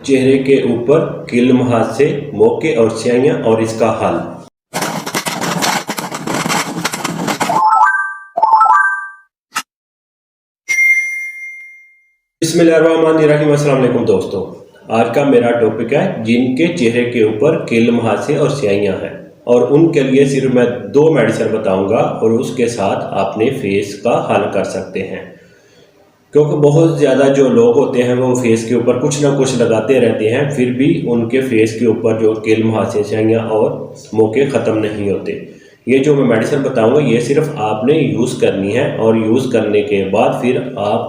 चेहरे के ऊपर कील मुहासे, मोके और स्याहियां और इसका हल। बिस्मिल्लाहिर्रहमानिर्रहीम। अस्सलाम वालेकुम दोस्तों, आज का मेरा टॉपिक है जिनके चेहरे के ऊपर कील मुहासे और स्याहियां हैं, और उनके लिए सिर्फ मैं 2 मेडिसिन बताऊंगा और उसके साथ अपने फेस का हल कर सकते हैं। क्योंकि बहुत ज़्यादा जो लोग होते हैं वो फेस के ऊपर कुछ ना कुछ लगाते रहते हैं, फिर भी उनके फेस के ऊपर जो कील मुहासे, स्याहियां और मोके ख़त्म नहीं होते। ये जो मैं मेडिसिन बताऊंगा ये सिर्फ आपने यूज़ करनी है, और यूज़ करने के बाद फिर आप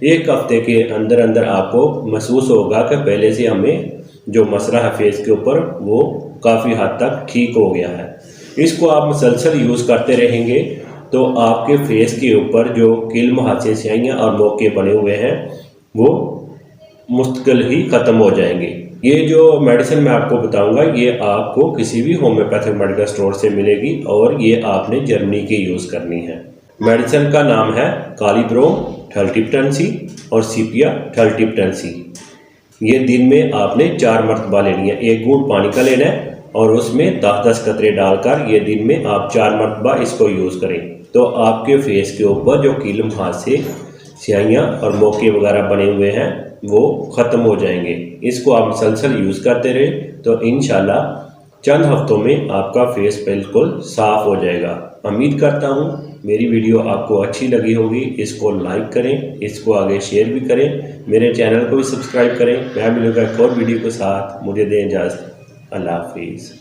1 हफ्ते के अंदर अंदर आपको महसूस होगा कि पहले से हमें जो मसला है फेस के ऊपर वो काफ़ी हद तक ठीक हो गया है। इसको आप मुसलसल यूज़ करते रहेंगे तो आपके फेस के ऊपर जो कील मुहासे, स्याहियां और मोके बने हुए हैं वो मुस्तकिल ही ख़त्म हो जाएंगे। ये जो मेडिसिन मैं आपको बताऊंगा ये आपको किसी भी होम्योपैथिक मेडिकल स्टोर से मिलेगी, और ये आपने जर्मनी की यूज़ करनी है। मेडिसिन का नाम है कालीब्रोम थर्टीप्टेंसी और सीपिया थर्टीप्टेंसी। ये दिन में आपने 4 मरतबा लेनी है। 1 घूंट पानी का लेना है और उसमें 10-10 कतरे डालकर ये दिन में आप 4 मरतबा इसको यूज़ करें, तो आपके फेस के ऊपर जो कील मुहासे, स्याहियां और मोके वगैरह बने हुए हैं वो ख़त्म हो जाएंगे। इसको आप मुसलसल यूज़ करते रहे तो इंशाल्लाह चंद हफ्तों में आपका फेस बिल्कुल साफ़ हो जाएगा। उम्मीद करता हूँ मेरी वीडियो आपको अच्छी लगी होगी। इसको लाइक करें, इसको आगे शेयर भी करें, मेरे चैनल को भी सब्सक्राइब करें। मैं मिलूंगा एक और वीडियो के साथ। मुझे दें इजाज़त। अल्लाह हाफिज़।